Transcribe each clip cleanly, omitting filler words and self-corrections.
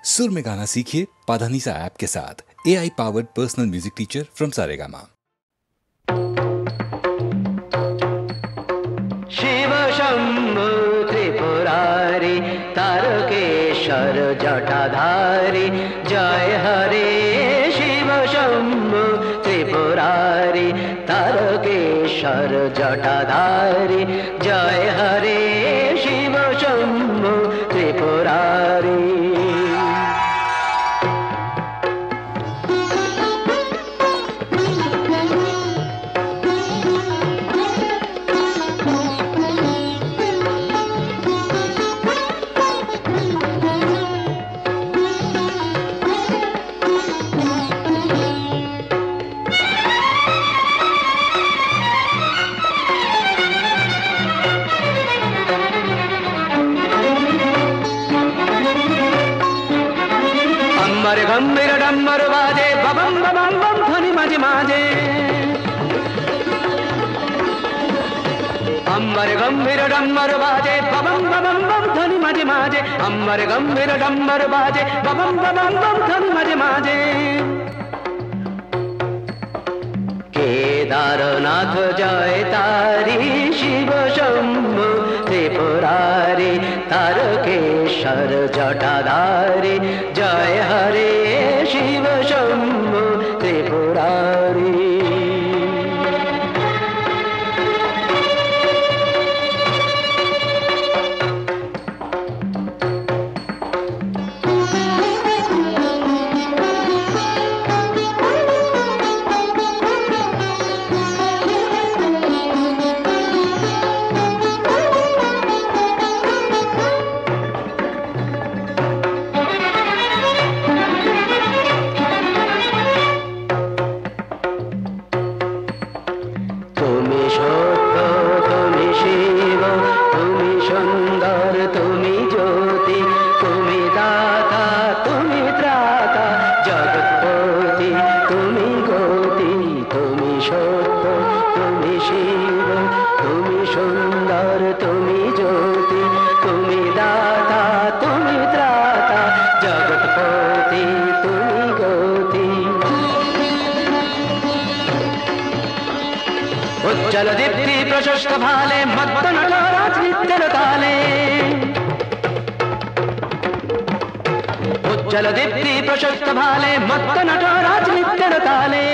सुर में गाना सीखिए पाधानीसा ऐप के साथ। AI powered personal music teacher from Saregama. Shiv Shambhu Tripurari Tarkeshwar Jatadhari जय हरे। शिव शंभु त्रिपुरारी तारकेश्वर जटाधारी जय हरे। शिव शंभु त्रिपुरारी। गंभीर डम्बर बाजे बबम बबम बम ध्वनि माजे माजे। अंबर गंभीर डम्बर बाजे बबम बबम बम ध्वनि माजे माजे। अंबर गंभीर डम्बर बाजे बबम बबम बम ध्वनि माजे माजे। केदारनाथ जय तारी शिव शंभु त्रिपुरारी तारकेश्वर जटाधारी जय हरे। शिव शंभु त्रिपुरारी। जलदीप्ति प्रशस्त भाले मत्त नटराज नित्य ताले। जलदीप्ति प्रशस्त भाले मत्त नटराज नित्य ताले।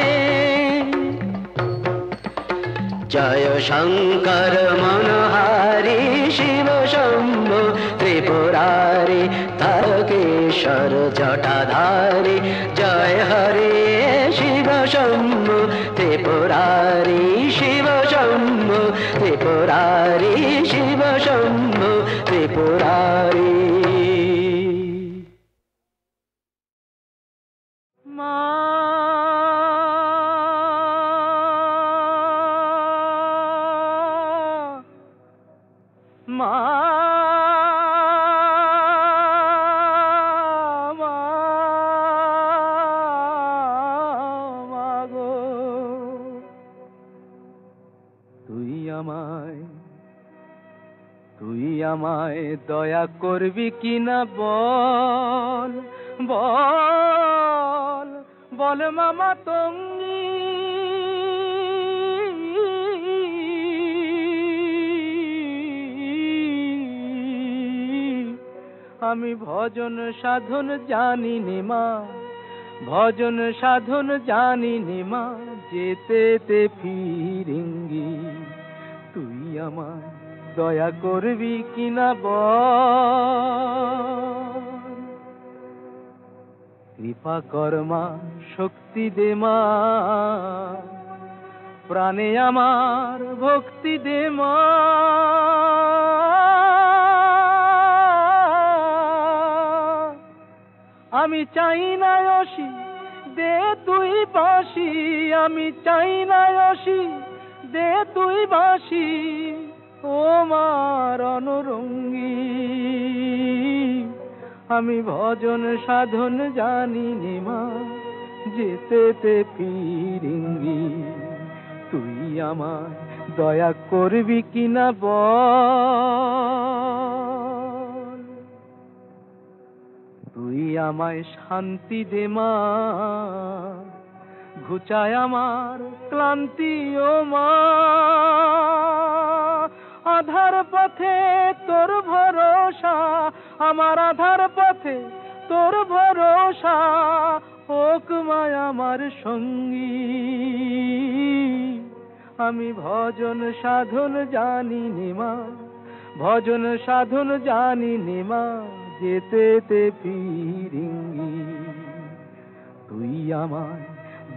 जय शंकर मनहारी शिव शंभु त्रिपुरारी तारकेश्वर जटाधारी जय हरे। शिव शंभु त्रिपुरारी शिव शंभु त्रिपुरारी शिव शंभु त्रिपुरारी। আমায় দয়া করবি কিনা বল বল বল মামা তঙ্গি। আমি ভজন সাধন জানি নে মা, ভজন সাধন জানি নে মা, যেতে ফিরেঙ্গি। তুই আমায় দয়া করবি কিনা বল। কৃপা কর্মা শক্তি দে মা, প্রাণে আমার ভক্তি দে মা। আমি চাই না অসি দে তুই বাঁশি, আমি চাই না অসি দে তুই বাঁশি। ও মার অনুরঙ্গী আমি ভজন সাধন জানি নে মা, যেতে ফিরিঙ্গি। তুই আমায় দয়া করবি কিনা বল। তুই আমায় শান্তি দে মা, ঘুচায় আমার ক্লান্তি ও মা। আধার পথে তোর ভরসা, আমার আধার পথে তোর ভরসা, হোক মায় আমার সঙ্গী। আমি ভজন সাধন জানি নে মা, ভজন সাধন জানি নে মা, যেতে ফিরিঙ্গি। তুই আমায়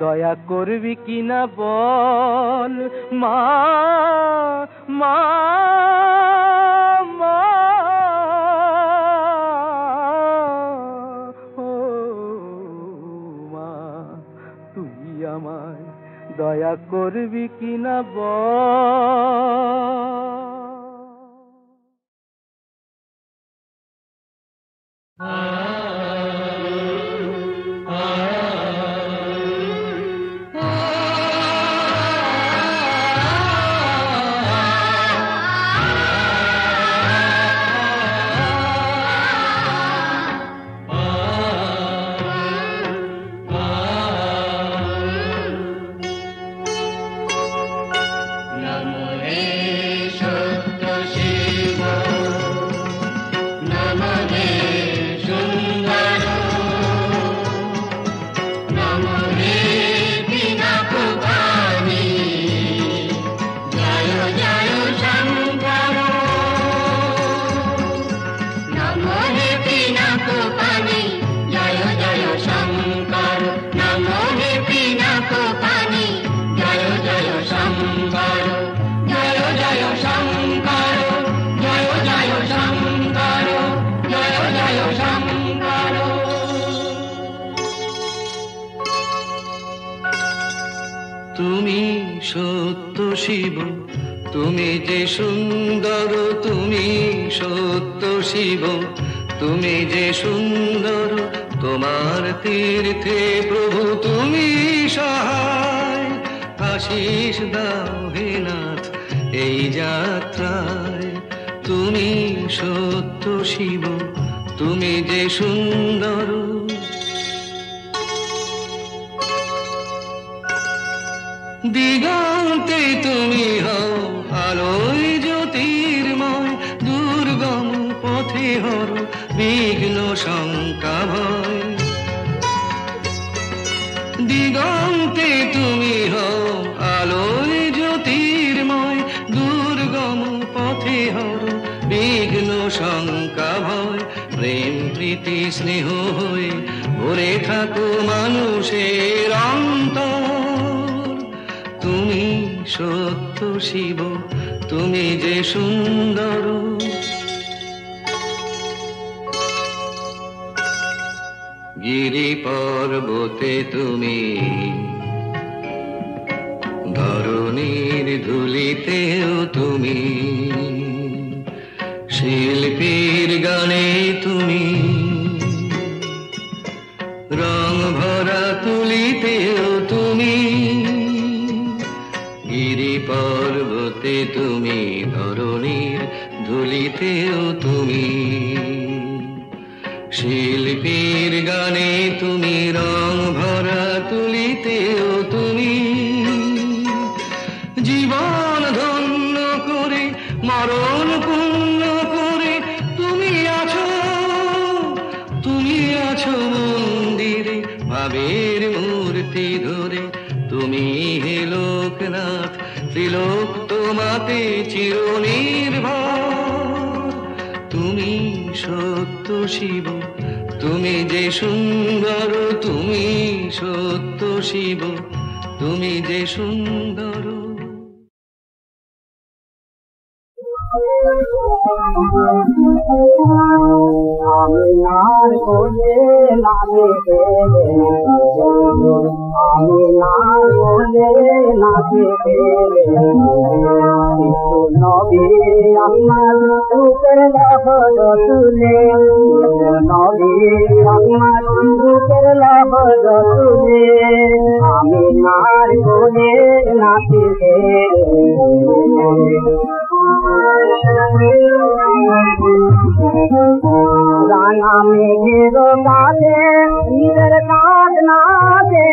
দয়া করবি কিনা বল মা, মা, মা, ও মা, তুই আমায় দয়া করবি কিনা বল। তুমি সত্য শিব, তুমি যে সুন্দর, তুমি সত্য শিব, তুমি যে সুন্দর, তোমার তীর্থে প্রভু তুমি সহায়। আশিস দাও হে নাথ এই যাত্রায়, তুমি সত্য শিব, তুমি যে সুন্দর। দিগন্তে তুমি হও আলোয় জ্যোতির্ময়, দুর্গম পথে হর বিঘ্ন শঙ্কা ভয়। দিগন্তে তুমি হও আলোয় জ্যোতির্ময়, দুর্গম পথে হর বিঘ্ন শঙ্কা ভয়। প্রেম প্রীতি স্নেহ হয়ে ভরে থাকো মানুষের অন্তর। তুমি সত্য শিব, তুমি যে সুন্দর। গিরি পর্বতে তুমি, ধরণীর ধুলিতেও তুমি, শিল্পীর গানে তুমি, রং ভরা তুলিতেও তুমি। গিরি পর্বতে তুমি, ধরণীর ধুলিতেও তুমি, শিল্পীর গানে তুমি, রং ভরা তুলিতেও তুমি। জীবন ধন্য করে মরণ পূর্ণ করে তুমি আছো, তুমি আছো মন্দিরে ভাবের মূর্তি ধরে। তুমি হে লোকনাথ, ত্রিলোক তোমাতে চিরনির্ভর। তুমি সত্য শিব, তুমি যে সুন্দর, তুমি সত্য শিব, তুমি যে সুন্দর। আমি নার বলে নামে আমি নার বলে নাচে নবী আমার রূপের লহর তুলে, নবী আমার রূপের লহর তুলে। আমি নার বলে নাচে রাঙা মেঘের কাছে ঈদের কাজ নাচে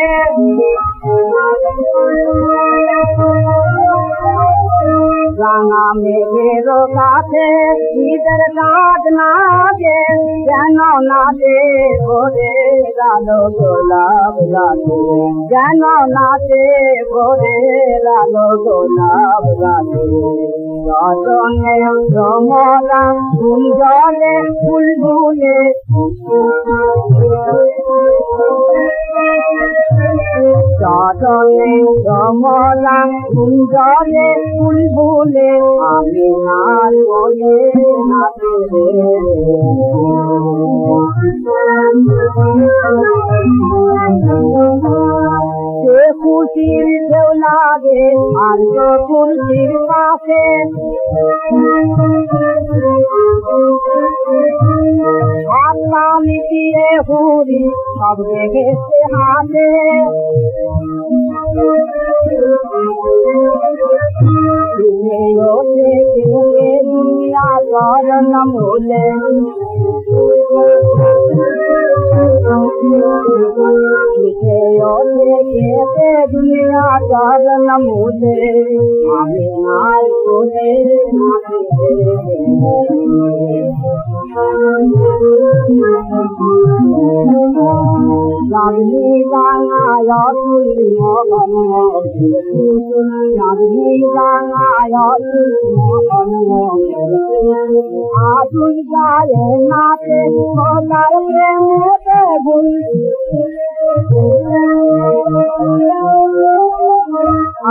রাঙা মেঘের কাছে ঈদের কাজ নাচে যেন নাচে ভোরে আলো গোলাপ গাছে যেন নাচে ভোরে আলো গোলাপ গাছে রজনে রমলা ফুল জলে বুলবুলে রজনে রমলা ফুল জলে বুলবুলে আমি আর বলে নাচে সে খুশির ঢেউ লাগে আর খুশির পাশে হাতটা মিটিয়ে হুড়ি সব রেখেছে হাতে দুনিয়া করণ ভুলে দুনিয়া করণ ভুলে আমি আর বলে নাগনি গাঙায় তুলি মগন নাগনি গাঙায় তুলি মগন আতুল গায়ে নাচে তার প্রেমেতে গুল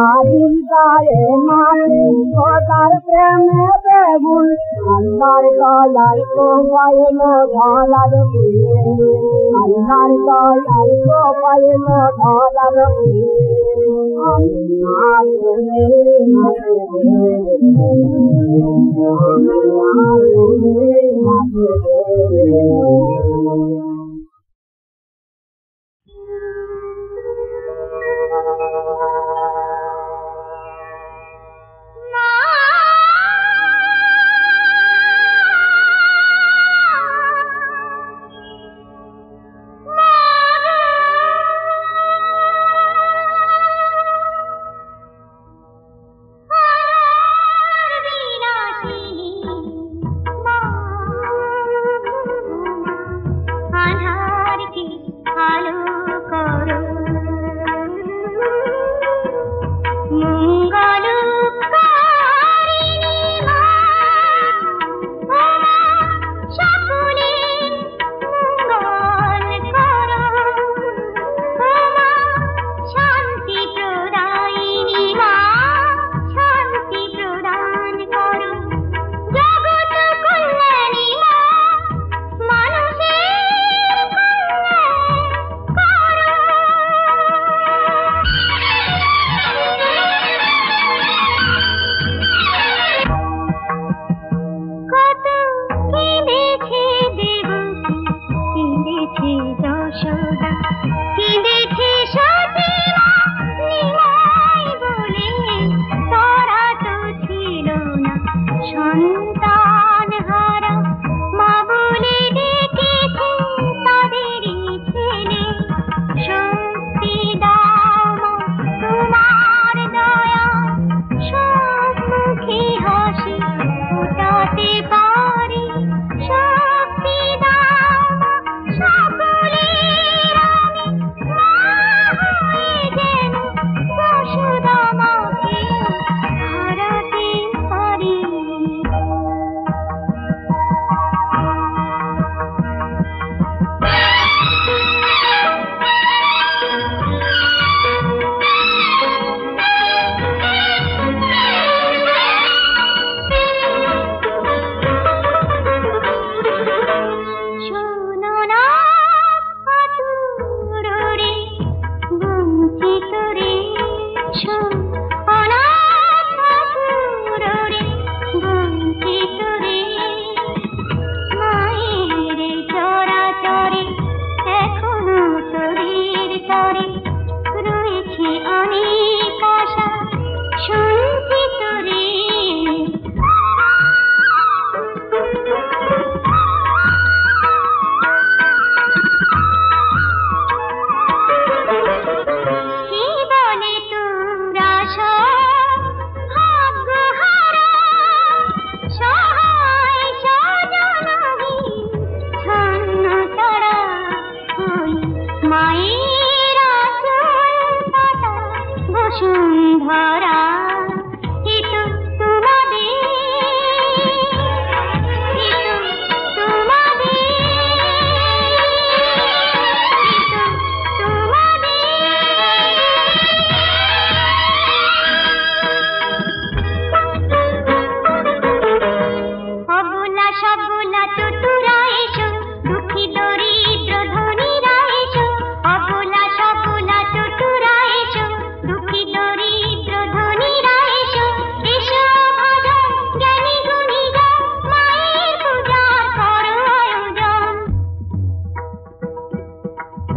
আতুল গায়ে নাচে তার প্রেমেতে গুল আল্লাহর গলায় তো পাইলো ঢালার আল্লাহর গলায় তো পাইলো ঢালার পারি শক্তি দাও সকলের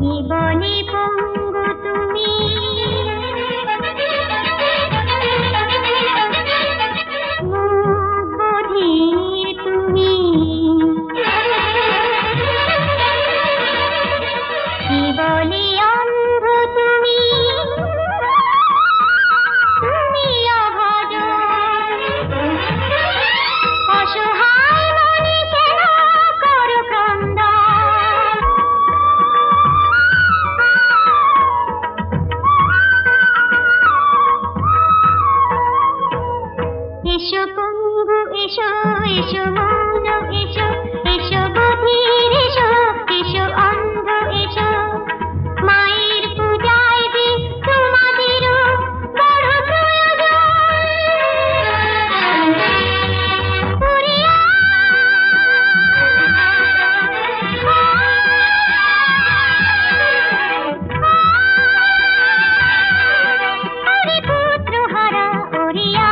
জীবনে পঙ্গু তুমি বধির তুমি জীবনে অন্ধ তুমি তুমি অভাজ অসহায় মনে কেন করো ক্রন্দন এসো পঙ্গু এসো এসো মৌন এসো এসো বধির এসো এসো অন্ধ এসো মায়ের পূজায় যে তোমাদেরও বড় প্রয়োজন ওরিয়া ওরে পুত্র হারা ওরিয়া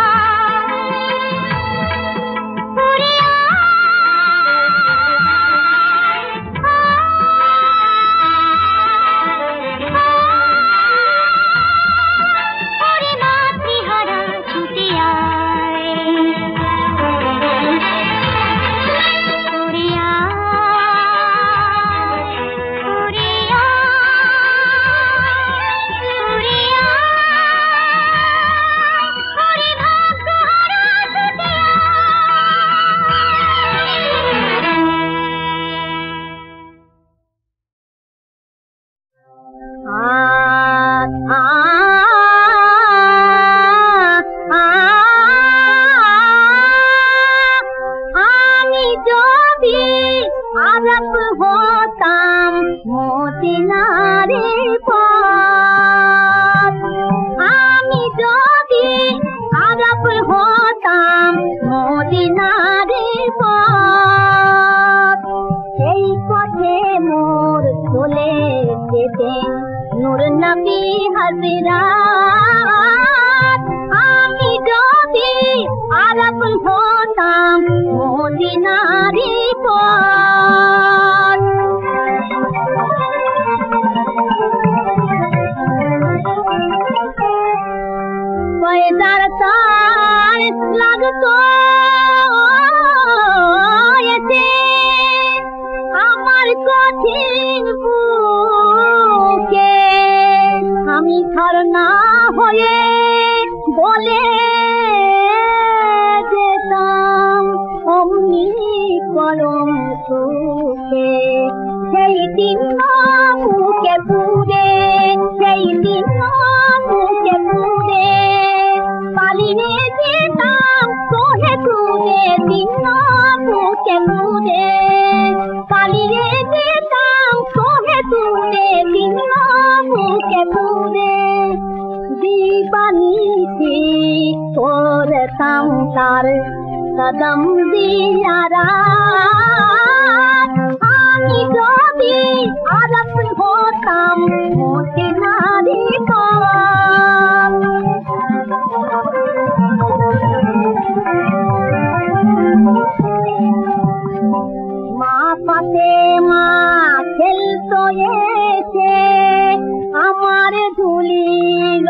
নূর নবী হযরত আমি যদি আরব হতাম মদিনারি পথ পয়দার তার লাগতো এতে আমার কঠিন বুকে আমি ধর্ণা হয়ে বলে যেতাম অমনি কলম সুখে সেই দিন মুখে পুরে সেই দিন মুখে পুরে পালিয়ে যেতাম তোহে তুলে দিন মুখে পুরে পালিয়ে যেতাম তোহে তুলে দিন মুখে পুরে दीवानी করতাম তার কদম দিয়ারা আমি যদি আরব হতাম মদিনারি পথ মা ফাতেমা খেলতো এসে আমার ধুলিল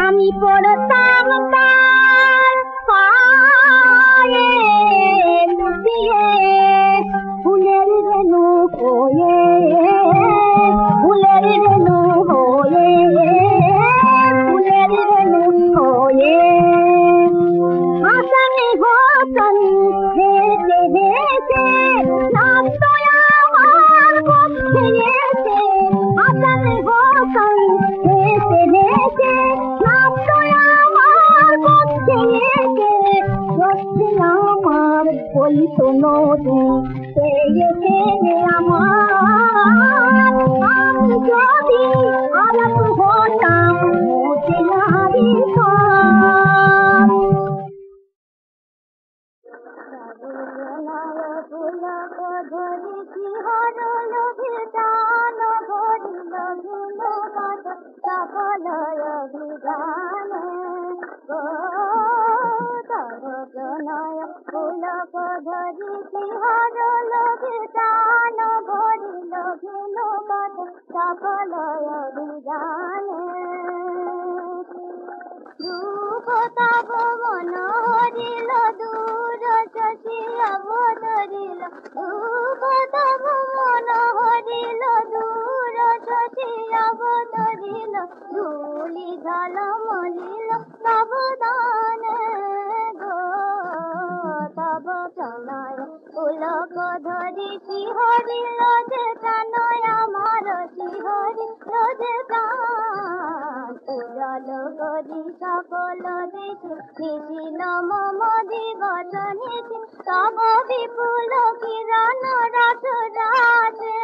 আমি পড়তাম তার পায়ে লুটিয়ে ফুলের রেণু হয়ে ফুলের রেণু হয়ে ফুলের রেণু হয়ে হাসানে হাসান হেসে হেসে নাচতো আমার পক্ষে এসে হাসানে হাসান হেসে হেসে নাচতো আমার পক্ষে এসে হচ্ছে আমার বলতো নদী পেয়েছে আমার আমি যদি আরব হতাম মদিনারি পথ ধরি ধরিল ধূপ তব মন হরিল দূর শশী অবতরিল ধূলি ঝল মলিল তব দানে গো তব প্রণয় পুলক ধরি শিহরিল যে প্রাণয় আমার শিহরিল যে প্রাণ উজল করি সকল দেশে নিশিল মম দিবস নিশি তব বিপুল কিরণ রস রাজে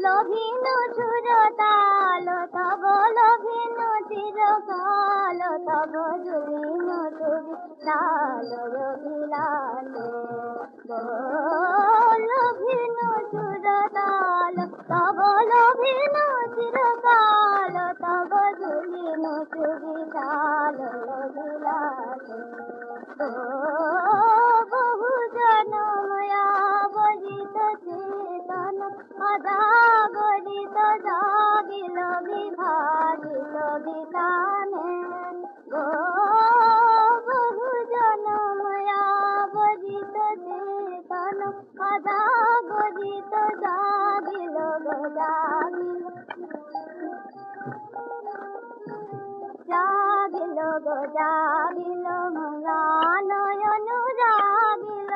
লভিনু সুরতাল তব লভিনু চিরকাল তব জুলিনু তুরি লাল রবিলালে লভিনু সুরতাল তব লভিনু চিরকাল তব জুলিনু তুরি লাল রবিলালে বহু জনময়া বজিত চেতন অজাগরিত জাগিল বিভাগিল বিতানে গো বহু জনময়া বজিত চেতন অজাগরিত জাগিল জাগিল জাগিল জাগিল মঙ্গানয়নু জাগিল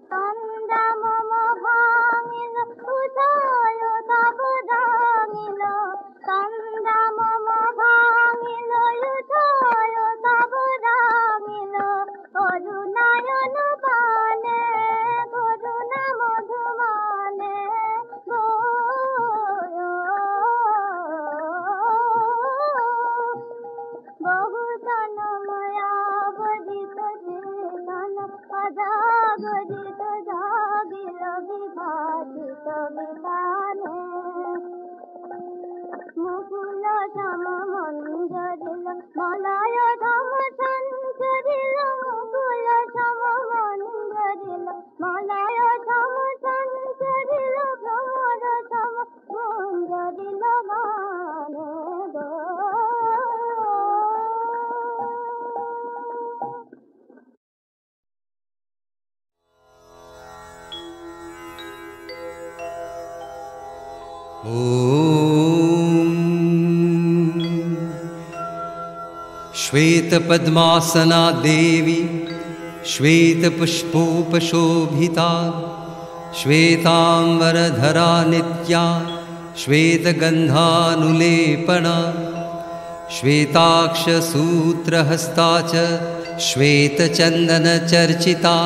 সন্ধ্যা মম ভাঙিল উদয় তব রাঙিল সন্ধ্যা মম ভাঙিল উদয় তব রাঙিল করুণায়ন পানে করুণা মধুমানে বহু জনময়া বজিত চেতন অজাগরিত জাগিল বিভাজিত বিতানে মুকুল সম মঞ্জরিল মলয় ধম সঞ্চরিল মুকুল সম মঞ্জরিল মলয় ধম সঞ্চরিল ভ্রমর সম মঞ্জরিল গানে গো श्वेतपद्मासना देवी श्वेतपुष्पोपशोभिता श्वेताम्बरधरा नित्या श्वेतगन्धानुलेपना श्वेताक्षसूत्रहस्ता च श्वेतचन्दनचर्चिता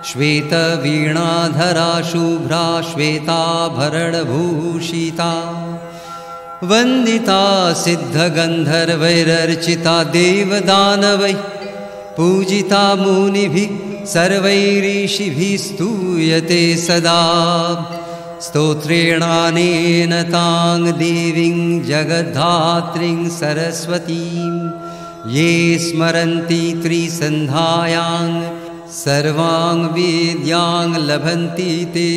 श्वेतवीणाधरा शुभ्रा श्वेताभरणभूषिता वन्दिता सिद्धगन्धर्वैरर्चिता देवदानवैः पूजिता मुनिभिः सर्वैरीशिभिः स्तूयते सदा स्तोत्रेणानेन तां देवीं जगद्धात्रीं सरस्वतीं ये स्मरन्ति त्रिसन्ध्यायां सर्वां वेद्यां लभन्ति ते।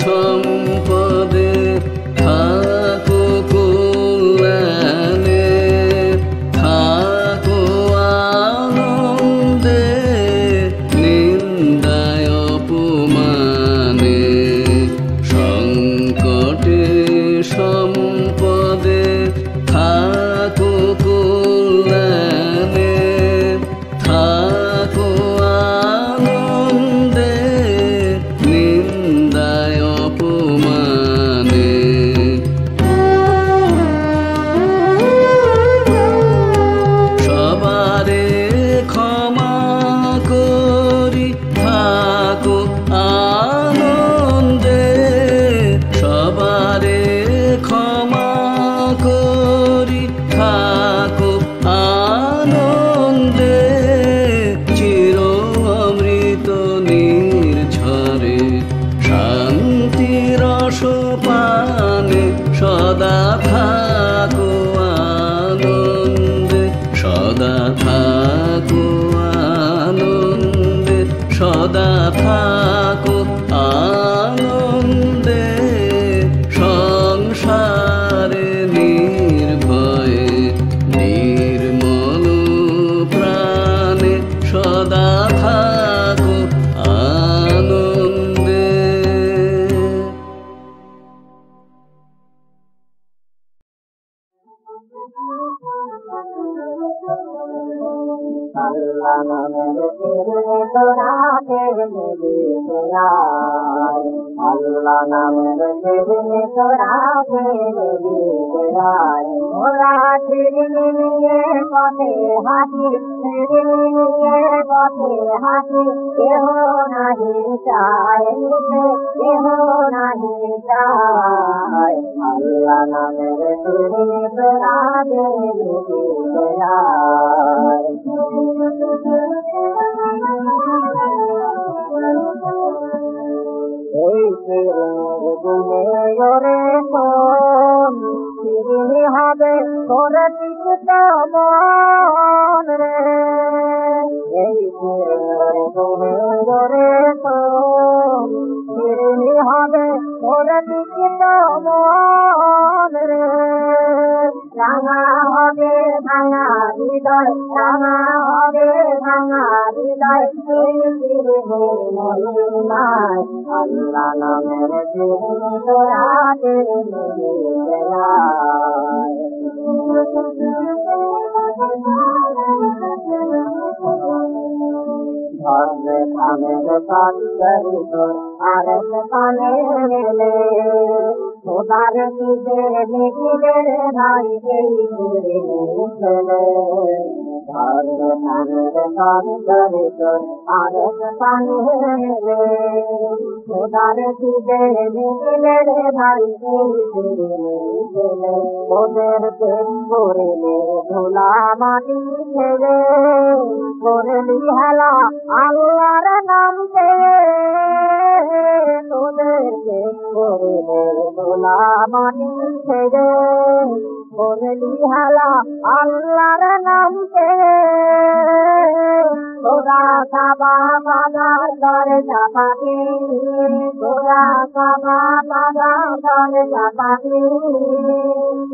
সম্পদে থাকো কল্যাণে থাকো আনন্দে নিন্দায় অপমানে সংকটে সম্পদে থাকো কল্যাণে থাকো আনন্দে নিন্দায় অপমানে সবারে ক্ষমা করি থাকো আনন্দে সবারে ক্ষমা করি থাকো আনন্দে চির অমৃত নির্ঝরে শান্তি রস পানে সদা থাকো আনন্দে সদা থাকো আনন্দে সদা থাকো আনন্দে সংসারে নির্ভয়ে নির্মল প্রাণে সদা থাকো আনন্দে। আল্লাহ নামের ফিরে তোরা ফের নিবি ফেরার আল্লাহ নামের ফিরে তোরা ফের নিবি ফেরার ওরা ফিরে নিয়ে পথে হাঁটি ফিরে নিয়ে পথে হাঁটি কেহ নাহি চায় নিতে কেহ নাহি চায় আল্লাহ নামের ফিরে তোরা ফের নিবি ফেরার এই ফিরির গুনে ওরে কোন ফিরিনি হবে তোরে চিত্ত মন রে এই ফিরির গুনে ওরে কোন ফিরিনি হবে তোরে চিত্ত মন রে রাঙা হবে ভাঙা হৃদয় রাঙা হবে ভাঙা হৃদয় মহিমায় আল্লাহ নামের তোরাতে ধর্মে খামের পাত্তরি তোর আরেক পানে মেলে খোদার নিজের নিজের ভাই এই ছেলে ধর্মে খামের পাত্তরি তোর আরেক পানে মেলে খোদার নিজের নিজের ভাই এই ছেলে ওদের পেট করিলে ধুলা মাটি ছেড়ে করলি হেলা আল্লাহর নাম পেয়ে তোদেরকে করিলে ধুলা মাটি ছেড়ে করলি হেলা আল্লাহর নাম পেয়ে তোরা কাবা বাবার দরে চাপাতি তোরা কাবা বাবার দরে চাপাতি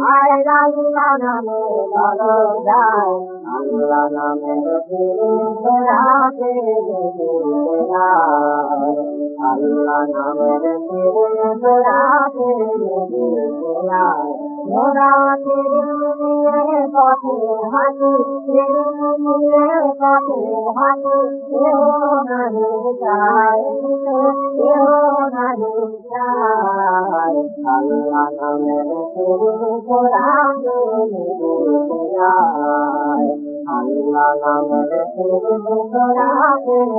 আয় আল্লাহ নামে বলো যায় আল্লাহ নামে তোরাতে আল্লাহ নামের তোরাতে তোরাতে নিয়ে পথে হাঁটি নিয়ে পথে হাঁটি কেউ নাহি যায় কেউ নাহি যায় আল্লাহ নামের তোরাতে আল্লাহ নামের তোরাতে